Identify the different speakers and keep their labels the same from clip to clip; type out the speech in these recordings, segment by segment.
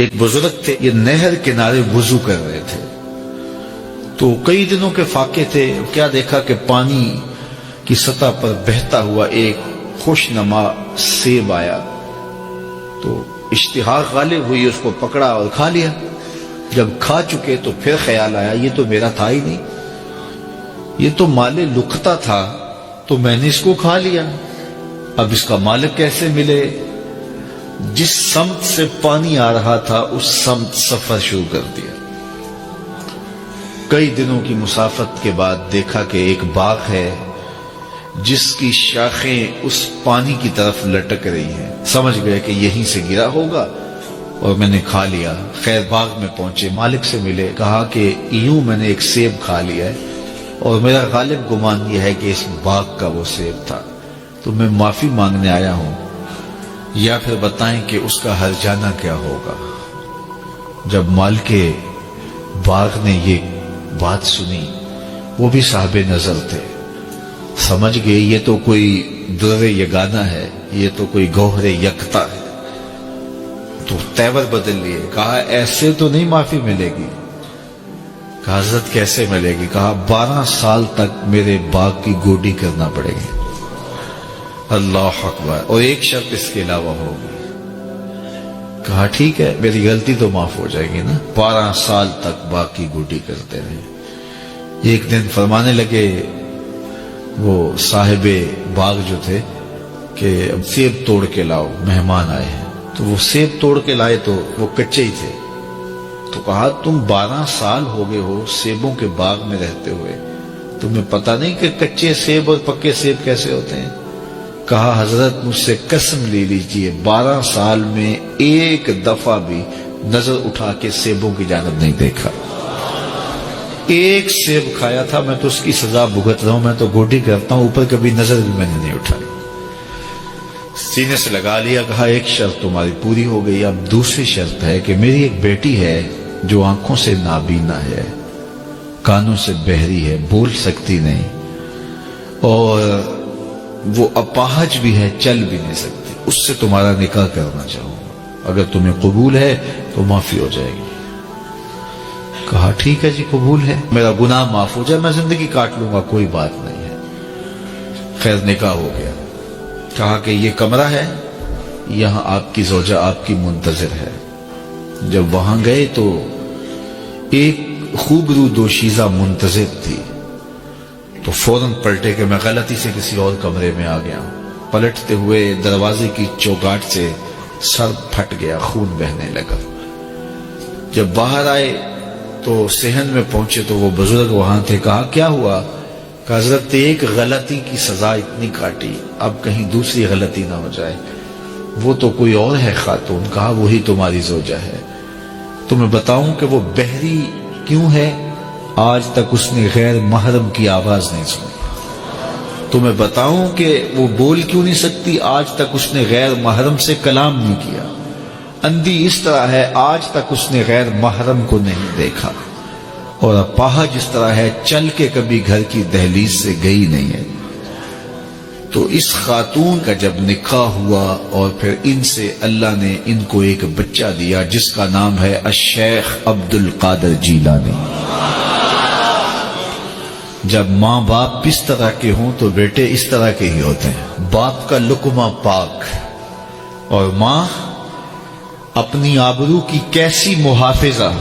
Speaker 1: ایک بزرگ تھے، یہ نہر کنارے وضو کر رہے تھے، تو کئی دنوں کے فاقے تھے، کیا دیکھا کہ پانی کی سطح پر بہتا ہوا ایک خوش نما سیب آیا، تو اشتہا غالب ہوئی، اس کو پکڑا اور کھا لیا۔ جب کھا چکے تو پھر خیال آیا یہ تو میرا تھا ہی نہیں، یہ تو مال لقطہ تھا، تو میں نے اس کو کھا لیا، اب اس کا مالک کیسے ملے؟ جس سمت سے پانی آ رہا تھا اس سمت سفر شروع کر دیا۔ کئی دنوں کی مسافت کے بعد دیکھا کہ ایک باغ ہے جس کی شاخیں اس پانی کی طرف لٹک رہی ہیں، سمجھ گئے کہ یہیں سے گرا ہوگا اور میں نے کھا لیا۔ خیر باغ میں پہنچے، مالک سے ملے، کہا کہ یوں میں نے ایک سیب کھا لیا ہے اور میرا غالب گمان یہ ہے کہ اس باغ کا وہ سیب تھا، تو میں معافی مانگنے آیا ہوں، یا پھر بتائیں کہ اس کا ہرجانہ کیا ہوگا۔ جب مالک باغ نے یہ بات سنی، وہ بھی صاحب نظر تھے، سمجھ گئے یہ تو کوئی در یگانہ ہے، یہ تو کوئی گوہر یکتا ہے، تو تیور بدل لیے، کہا ایسے تو نہیں معافی ملے گی۔ کہا حضرت کیسے ملے گی؟ کہا 12 سال تک میرے باغ کی گوڈی کرنا پڑے گی۔ اللہ اکبر، اور ایک شرط اس کے علاوہ ہوگی۔ کہا ٹھیک ہے، میری غلطی تو معاف ہو جائے گی نا۔ 12 سال تک باغ کی گوڈی کرتے رہے۔ ایک دن فرمانے لگے وہ صاحب باغ جو تھے کہ سیب توڑ کے لاؤ، مہمان آئے ہیں، تو وہ سیب توڑ کے لائے تو وہ کچے ہی تھے، تو کہا تم 12 سال ہو گئے ہو سیبوں کے باغ میں رہتے ہوئے، تمہیں پتہ نہیں کہ کچے سیب اور پکے سیب کیسے ہوتے ہیں؟ کہا حضرت مجھ سے قسم لے لیجئے 12 سال میں ایک دفعہ بھی نظر اٹھا کے سیبوں کی جانب نہیں دیکھا، ایک سیب کھایا تھا، میں تو اس کی سزا بھگت رہا ہوں، میں تو گوڈی کرتا ہوں، اوپر کبھی نظر بھی میں نے نہیں اٹھائی۔ سینے سے لگا لیا، کہا ایک شرط تمہاری پوری ہو گئی، اب دوسری شرط ہے کہ میری ایک بیٹی ہے جو آنکھوں سے نابینا ہے، کانوں سے بہری ہے، بول سکتی نہیں، اور وہ اپاہج بھی ہے، چل بھی نہیں سکتی، اس سے تمہارا نکاح کرنا چاہوں گا، اگر تمہیں قبول ہے تو معافی ہو جائے گی۔ کہا ٹھیک ہے جی قبول ہے، میرا گناہ معاف ہو جائے، میں زندگی کاٹ لوں گا، کوئی بات نہیں ہے۔ خیر نکاح ہو گیا۔ کہا کہ یہ کمرہ ہے، یہاں آپ کی زوجہ آپ کی منتظر ہے۔ جب وہاں گئے تو ایک خوبرو دوشیزہ منتظر تھی، تو فوراً پلٹے کہ میں غلطی سے کسی اور کمرے میں آ گیا ہوں۔ پلٹتے ہوئے دروازے کی چوگاٹ سے سر پھٹ گیا، خون بہنے لگا۔ جب باہر آئے تو صحن میں پہنچے تو وہ بزرگ وہاں تھے۔ کہا کیا ہوا؟ کہ حضرت ایک غلطی کی سزا اتنی کاٹی، اب کہیں دوسری غلطی نہ ہو جائے، وہ تو کوئی اور ہے خاتون۔ کہا وہی تمہاری زوجہ ہے۔ تمہیں بتاؤں کہ وہ بہری کیوں ہے؟ آج تک اس نے غیر محرم کی آواز نہیں سنی۔ تمہیں بتاؤں کہ وہ بول کیوں نہیں سکتی؟ آج تک اس نے غیر محرم سے کلام نہیں کیا۔ اندھی اس طرح ہے، آج تک اس نے غیر محرم کو نہیں دیکھا، اور اپاہج اس طرح ہے، چل کے کبھی گھر کی دہلیز سے گئی نہیں ہے۔ تو اس خاتون کا جب نکاح ہوا اور پھر ان سے اللہ نے ان کو ایک بچہ دیا جس کا نام ہے الشیخ عبد القادر جیلانی۔ جب ماں باپ اس طرح کے ہوں تو بیٹے اس طرح کے ہی ہوتے ہیں، باپ کا لقمہ پاک، اور ماں اپنی آبرو کی کیسی محافظہ،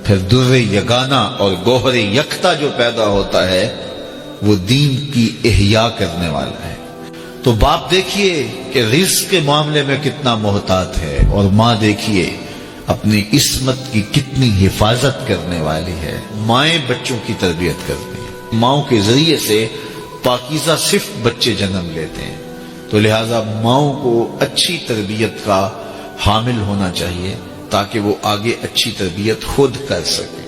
Speaker 1: پھر در یگانہ اور گوہر یکتا جو پیدا ہوتا ہے وہ دین کی احیاء کرنے والا ہے۔ تو باپ دیکھیے کہ رزق کے معاملے میں کتنا محتاط ہے، اور ماں دیکھیے اپنی عصمت کی کتنی حفاظت کرنے والی ہے۔ مائیں بچوں کی تربیت کرتی ہیں، ماؤں کے ذریعے سے پاکیزہ صرف بچے جنم لیتے ہیں، تو لہٰذا ماؤں کو اچھی تربیت کا حامل ہونا چاہیے تاکہ وہ آگے اچھی تربیت خود کر سکے۔